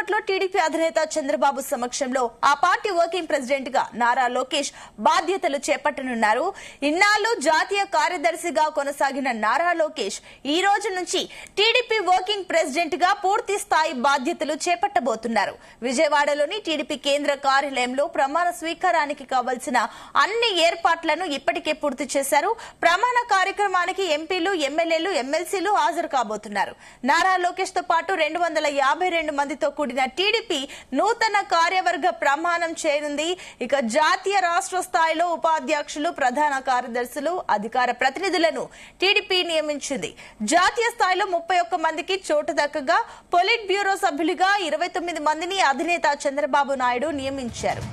కాసేపట్లో టీడీపీ అధినేత చంద్రబాబు సమక్షంలో ఆ పార్టీ వర్కింగ్ ప్రెసిడెంట్ గా నారా లోకేష్ బాధ్యతలు చేపట్టనున్నారు. ఇన్నాళ్లు జాతీయ కార్యదర్శిగా కొనసాగిన నారా లోకేష్ ఈ రోజు నుంచి టీడీపీ వర్కింగ్ ప్రెసిడెంట్ గా పూర్తి స్థాయి బాధ్యతలు చేపట్టబోతున్నారు. విజయవాడలోని టీడీపీ కేంద్ర కార్యాలయంలో ప్రమాణ స్వీకారానికి కావలసిన అన్ని ఏర్పాట్లను ఇప్పటికే పూర్తి చేశారు. ప్రమాణ కార్యక్రమానికి ఎంపీలు, ఎమ్మెల్యేలు, ఎమ్మెల్సీలు హాజరు కాబోతున్నారు. నారా లోకేష్ తో పాటు 252 మందితో కూడిన టీడీపీ నూతన కార్యవర్గ ప్రమాణం చేయనుంది. ఇక జాతీయ రాష్ట్ర స్థాయిలో ఉపాధ్యక్షులు, ప్రధాన కార్యదర్శులు, అధికార ప్రతినిధులను టీడీపీ నియమించింది. జాతీయ స్థాయిలో 31 మందికి చోటు దక్కగా పొలిట్ బ్యూరో సభ్యులుగా 29 మందిని అధినేత చంద్రబాబు నాయుడు నియమించారు.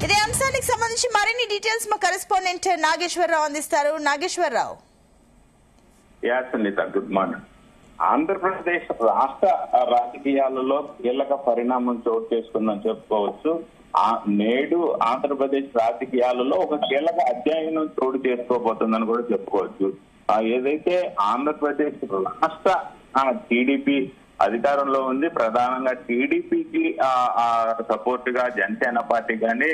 ఇదే అంశానికి సంబంధించి మరిన్ని డీటెయిల్స్ మా కరెస్పాండెంట్ నాగేశ్వరరావు అందిస్తారు. నాగేశ్వరరావు. Good morning. ఆంధ్రప్రదేశ్ రాష్ట్ర రాజకీయాలలో కీలక పరిణామం చోటు చేసుకుందని చెప్పుకోవచ్చు. నేడు ఆంధ్రప్రదేశ్ రాజకీయాలలో ఒక కీలక అధ్యయనం చోటు చేసుకోబోతుందని కూడా చెప్పుకోవచ్చు. ఏదైతే ఆంధ్రప్రదేశ్ రాష్ట్ర టీడీపీ అధికారంలో ఉంది, ప్రధానంగా టీడీపీకి సపోర్ట్ గా జనసేన పార్టీ కానీ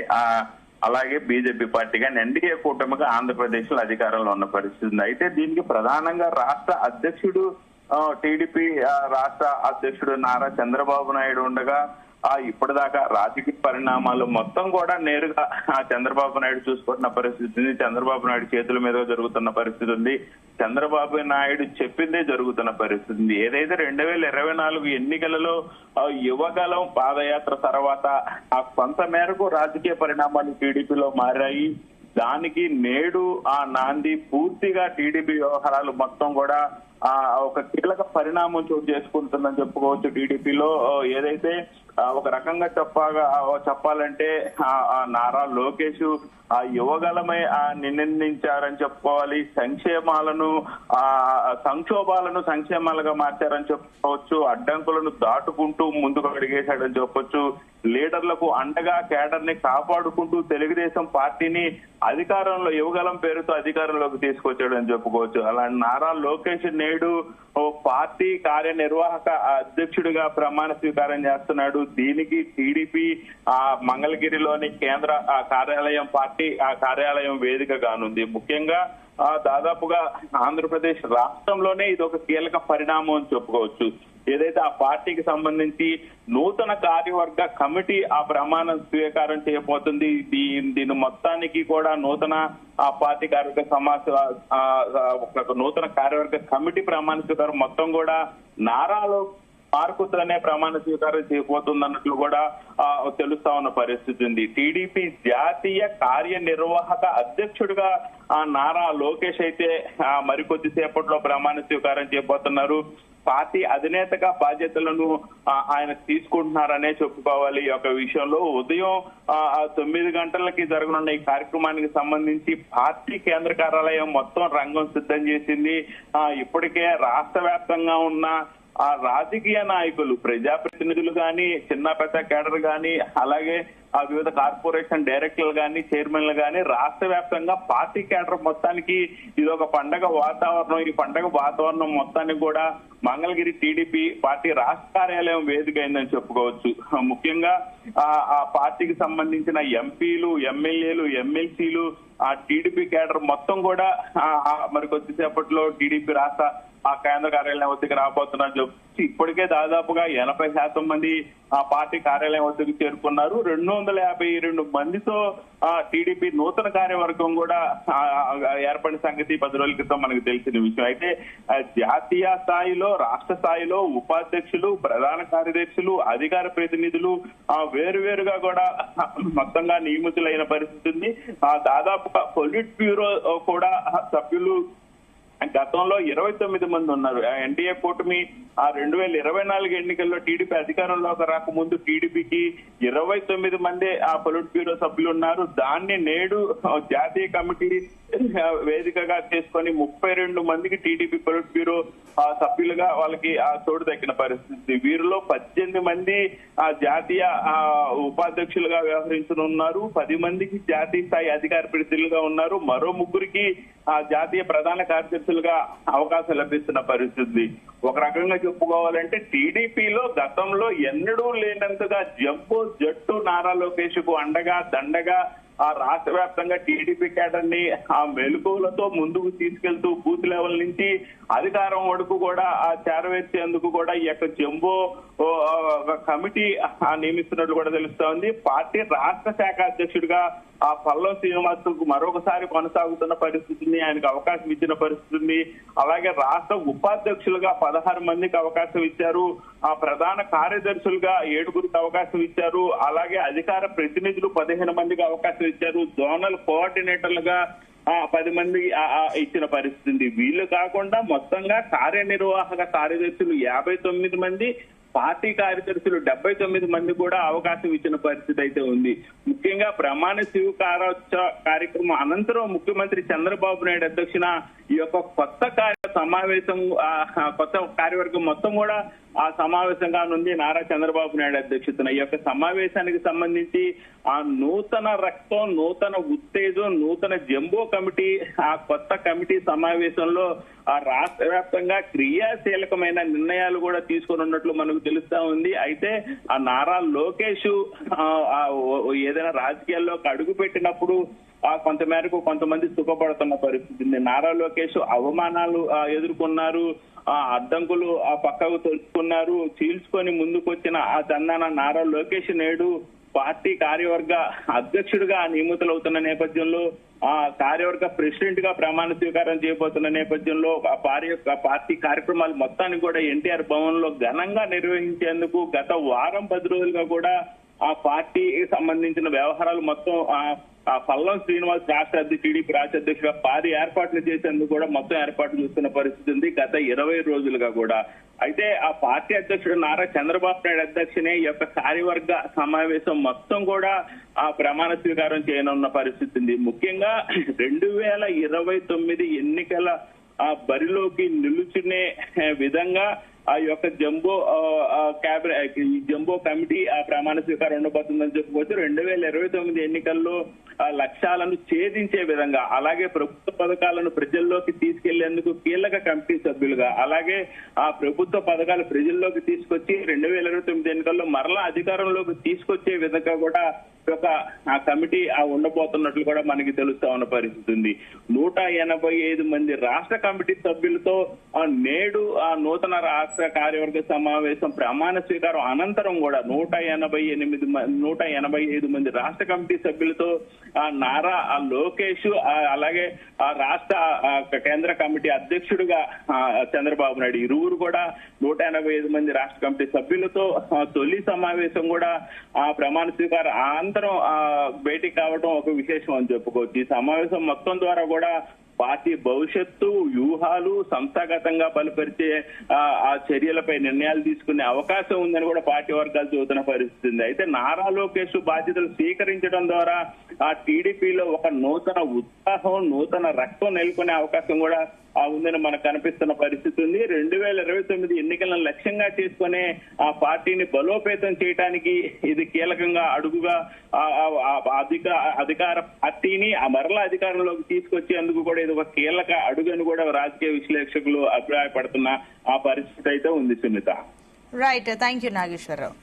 అలాగే బీజేపీ పార్టీ కానీ ఎన్డీఏ కూటమిగా ఆంధ్రప్రదేశ్ లో అధికారంలో ఉన్న పరిస్థితి ఉంది. అయితే దీనికి ప్రధానంగా రాష్ట్ర అధ్యక్షుడు టీడీపీ రాష్ట్ర అధ్యక్షుడు నారా చంద్రబాబు నాయుడు ఉండగా ఇప్పటిదాకా రాజకీయ పరిణామాలు మొత్తం కూడా నేరుగా చంద్రబాబు నాయుడు చూసుకుంటున్న పరిస్థితి ఉంది. చంద్రబాబు నాయుడు చేతుల మీద జరుగుతున్న పరిస్థితి ఉంది. చంద్రబాబు నాయుడు చెప్పిందే జరుగుతున్న పరిస్థితి ఉంది. ఏదైతే 2024 ఎన్నికలలో యువగలం పాదయాత్ర తర్వాత కొంత మేరకు రాజకీయ పరిణామాలు టీడీపీలో మారాయి. దానికి నేడు నాంది పూర్తిగా టీడీపీ వ్యవహారాలు మొత్తం కూడా ఒక కీలక పరిణామం చోటు చేసుకుంటుందని చెప్పుకోవచ్చు. టీడీపీలో ఏదైతే ఒక రకంగా చెప్పాలంటే నారా లోకేష్ యువగలమై నిందించారని చెప్పుకోవాలి. సంక్షోభాలను సంక్షేమాలుగా మార్చారని చెప్పుకోవచ్చు. అడ్డంకులను దాటుకుంటూ ముందుకు అడిగేశాడని చెప్పొచ్చు. లీడర్లకు అండగా కేడర్ ని కాపాడుకుంటూ తెలుగుదేశం పార్టీని అధికారంలో యువగలం పేరుతో అధికారంలోకి తీసుకొచ్చాడని చెప్పుకోవచ్చు. అలాంటి నారా లోకేష్ నేడు పార్టీ కార్యనిర్వాహక అధ్యక్షుడిగా ప్రమాణ స్వీకారం చేస్తున్నాడు. దీనికి టీడీపీ మంగళగిరిలోని కేంద్ర కార్యాలయం పార్టీ కార్యాలయం వేదిక కానుంది. ముఖ్యంగా దాదాపుగా ఆంధ్రప్రదేశ్ రాష్ట్రంలోనే ఇది ఒక కీలక పరిణామం అని చెప్పుకోవచ్చు. ఏదైతే ఆ పార్టీకి సంబంధించి నూతన కార్యవర్గ కమిటీ ప్రమాణ స్వీకారం చేయబోతుంది. దీని మొత్తానికి కూడా నూతన పార్టీ నూతన కార్యవర్గ కమిటీ ప్రమాణ స్వీకారం మొత్తం కూడా నారాలో మార్కుతోనే ప్రమాణ స్వీకారం చేయబోతుంది అన్నట్లు కూడా తెలుస్తా ఉన్న పరిస్థితి ఉంది. టీడీపీ జాతీయ కార్యనిర్వాహక అధ్యక్షుడిగా నారా లోకేష్ అయితే మరికొద్ది సేపట్లో ప్రమాణ స్వీకారం చేయబోతున్నారు. పార్టీ అధినేతగా బాధ్యతలను ఆయన తీసుకుంటున్నారనే చెప్పుకోవాలి. ఈ యొక్క విషయంలో ఉదయం 9 గంటలకి జరగనున్న ఈ కార్యక్రమానికి సంబంధించి పార్టీ కేంద్ర కార్యాలయం మొత్తం రంగం సిద్ధం చేసింది. ఇప్పటికే రాష్ట్ర వ్యాప్తంగా ఉన్న రాజకీయ నాయకులు, ప్రజాప్రతినిధులు కానీ, చిన్న పెద్ద కేడర్ కానీ, అలాగే వివిధ కార్పొరేషన్ డైరెక్టర్లు కానీ, చైర్మన్లు కానీ రాష్ట్ర వ్యాప్తంగా పార్టీ కేడర్ మొత్తానికి ఇది ఒక పండగ వాతావరణం. ఈ పండగ వాతావరణం మొత్తానికి కూడా మంగళగిరి టీడీపీ పార్టీ రాష్ట్ర కార్యాలయం వేదిక అయిందని చెప్పుకోవచ్చు. ముఖ్యంగా ఆ పార్టీకి సంబంధించిన ఎంపీలు, ఎమ్మెల్యేలు, ఎమ్మెల్సీలు, టీడీపీ కేడర్ మొత్తం కూడా మరి కొద్దిసేపట్లో టీడీపీ రాష్ట్ర కేంద్ర కార్యాలయం వద్దకు రాబోతున్నారు చెప్పి ఇప్పటికే దాదాపుగా 80% మంది పార్టీ కార్యాలయం వద్దకు చేరుకున్నారు. 252 మందితో టీడీపీ నూతన కార్యవర్గం కూడా ఏర్పడిన సంగతి 10 రోజుల క్రితం మనకు తెలిసిన విషయం. అయితే జాతీయ స్థాయిలో, రాష్ట్ర స్థాయిలో ఉపాధ్యక్షులు, ప్రధాన కార్యదర్శులు, అధికార ప్రతినిధులు వేరువేరుగా కూడా మొత్తంగా నియమితులైన పరిస్థితి ఉంది. దాదాపుగా పొలిట్ బ్యూరో కూడా సభ్యులు గతంలో 29 మంది ఉన్నారు. ఎన్డీఏ కూటమి 2024 ఎన్నికల్లో టీడీపీ అధికారంలోకి రాకముందు టీడీపీకి 29 మంది పొలిట్ బ్యూరో సభ్యులు ఉన్నారు. దాన్ని నేడు జాతీయ కమిటీ వేదికగా చేసుకొని 32 మందికి టీడీపీ పొలిట్ బ్యూరో సభ్యులుగా వాళ్ళకి చోటు దక్కిన పరిస్థితి. వీరిలో 18 మంది జాతీయ ఉపాధ్యక్షులుగా వ్యవహరించనున్నారు. 10 మందికి జాతీయ స్థాయి అధికార ప్రతినిధులుగా ఉన్నారు. మరో 3కి జాతీయ ప్రధాన కార్యదర్శులుగా అవకాశం లభిస్తున్న పరిస్థితి. ఒక రకంగా చెప్పుకోవాలంటే టీడీపీలో గతంలో ఎన్నడూ లేనంతగా జంబో జట్టు నారా లోకేష్ కు అండగా దండగా రాష్ట్ర వ్యాప్తంగా టీడీపీ క్యాడర్ ని ఆ మెలకువలతో ముందుకు తీసుకెళ్తూ బూత్ లెవెల్ నుంచి అధికారం వరకు కూడా చేరవేర్చేందుకు కూడా ఈ యొక్క జంబో కమిటీ నియమిస్తున్నట్లు కూడా తెలుస్తా ఉంది. పార్టీ రాష్ట్ర శాఖ అధ్యక్షుడిగా పల్లం శ్రీనివాస్ మరొకసారి కొనసాగుతున్న పరిస్థితిని, ఆయనకు అవకాశం ఇచ్చిన పరిస్థితిని, అలాగే రాష్ట్ర ఉపాధ్యక్షులుగా 16 మందికి అవకాశం ఇచ్చారు, ప్రధాన కార్యదర్శులుగా 7గురికి అవకాశం ఇచ్చారు, అలాగే అధికార ప్రతినిధులు 15 మందికి అవకాశం ఇచ్చారు, జోనల్ కోఆర్డినేటర్లుగా 10 మంది ఇచ్చిన పరిస్థితి. వీళ్ళు కాకుండా మొత్తంగా కార్యనిర్వాహక కార్యదర్శులు 59 మంది, పార్టీ కార్యదర్శులు 79 మంది కూడా అవకాశం ఇచ్చిన పరిస్థితి అయితే ఉంది. ముఖ్యంగా ప్రమాణ స్వీకారోత్సవ కార్యక్రమం అనంతరం ముఖ్యమంత్రి చంద్రబాబు నాయుడు అధ్యక్షన ఈ యొక్క కొత్త సమావేశం, కొత్త కార్యవర్గం మొత్తం కూడా ఆ సమావేశంగా నుండి నారా చంద్రబాబు నాయుడు అధ్యక్షతన ఈ యొక్క సమావేశానికి సంబంధించి ఆ నూతన రక్తం, నూతన ఉత్తేజం, నూతన జంబో కమిటీ, ఆ కొత్త కమిటీ సమావేశంలో ఆ రాష్ట్ర వ్యాప్తంగా క్రియాశీలకమైన నిర్ణయాలు కూడా తీసుకొని ఉన్నట్లు మనకు తెలుస్తా ఉంది. అయితే ఆ నారా లోకేష్ ఏదైనా రాజకీయాల్లోకి అడుగు పెట్టినప్పుడు కొంతమేరకు కొంతమంది సుఖపడుతున్న పరిస్థితి ఉంది. నారా లోకేష్ అవమానాలు ఎదుర్కొన్నారు, అడ్డంకులు పక్కకు తొలుచుకున్నారు, చీల్చుకొని ముందుకొచ్చిన ఆ చందాన నారా లోకేష్ నేడు పార్టీ కార్యవర్గ అధ్యక్షుడిగా నియమితులవుతున్న నేపథ్యంలో, కార్యవర్గ ప్రెసిడెంట్ గా ప్రమాణ స్వీకారం చేయబోతున్న నేపథ్యంలో పార్టీ కార్యక్రమాలు మొత్తాన్ని కూడా ఎన్టీఆర్ భవన్ లో ఘనంగా నిర్వహించేందుకు గత వారం 10 రోజులుగా కూడా ఆ పార్టీకి సంబంధించిన వ్యవహారాలు మొత్తం పల్లం శ్రీనివాస్ రాష్ట్ర టీడీపీ రాష్ట్ర అధ్యక్షుడిగా భారీ ఏర్పాట్లు చేసేందుకు కూడా మొత్తం ఏర్పాట్లు చూస్తున్న పరిస్థితి ఉంది గత 20 రోజులుగా కూడా. అయితే ఆ పార్టీ అధ్యక్షుడు నారా చంద్రబాబు నాయుడు అధ్యక్షునే ఈ యొక్క కార్యవర్గ సమావేశం మొత్తం కూడా ఆ ప్రమాణ స్వీకారం చేయనున్న పరిస్థితి ఉంది. ముఖ్యంగా 2029 ఎన్నికల బరిలోకి నిలుచునే విధంగా ఆ యొక్క జంబో కమిటీ ఆ ప్రమాణ స్వీకారం ఉండబోతుందని చెప్పుకోవచ్చు. 2029 ఎన్నికల్లో లక్ష్యాలను ఛేదించే విధంగా, అలాగే ప్రభుత్వ పథకాలను ప్రజల్లోకి తీసుకెళ్లేందుకు కీలక కమిటీ సభ్యులుగా, అలాగే ఆ ప్రభుత్వ పథకాలు ప్రజల్లోకి తీసుకొచ్చి 2029 ఎన్నికల్లో మరలా అధికారంలోకి తీసుకొచ్చే విధంగా కూడా ఒక ఆ కమిటీ ఉండబోతున్నట్లు కూడా మనకి తెలుస్తా ఉన్న పరిస్థితి ఉంది. 185 మంది రాష్ట్ర కమిటీ సభ్యులతో నేడు ఆ నూతన రాష్ట్ర కార్యవర్గ సమావేశం ప్రమాణ స్వీకారం అనంతరం కూడా 185 మంది రాష్ట్ర కమిటీ సభ్యులతో నారా లోకేష్, అలాగే ఆ రాష్ట్ర కేంద్ర కమిటీ అధ్యక్షుడిగా చంద్రబాబు నాయుడు, ఇరువురు కూడా 185 మంది రాష్ట్ర కమిటీ సభ్యులతో తొలి సమావేశం కూడా ఆ ప్రమాణ స్వీకారం అనంతరం భేటీ కావడం ఒక విశేషం అని చెప్పుకోవచ్చు. ఈ సమావేశం మొత్తం ద్వారా కూడా పార్టీ భవిష్యత్తు వ్యూహాలు సంస్థాగతంగా బలపరిచే ఆ చర్యలపై నిర్ణయాలు తీసుకునే అవకాశం ఉందని కూడా పార్టీ వర్గాలు చెబుతున్న పరిస్థితి ఉంది. అయితే నారా లోకేష్ బాధ్యతలు స్వీకరించడం ద్వారా ఆ టీడీపీలో ఒక నూతన ఉత్సాహం, నూతన రక్తం నెలకొనే అవకాశం కూడా ఉందని మనకు కనిపిస్తున్న పరిస్థితి ఉంది. 2029 ఎన్నికలను లక్ష్యంగా చేసుకునే ఆ పార్టీని బలోపేతం చేయడానికి ఇది కీలకంగా అడుగుగా అధికార పార్టీని మరలా అధికారంలోకి తీసుకొచ్చేందుకు కూడా ఇది ఒక కీలక అడుగని కూడా రాజకీయ విశ్లేషకులు అభిప్రాయపడుతున్న ఆ పరిస్థితి అయితే ఉంది Sunitha. Right, thank you Nageswararao.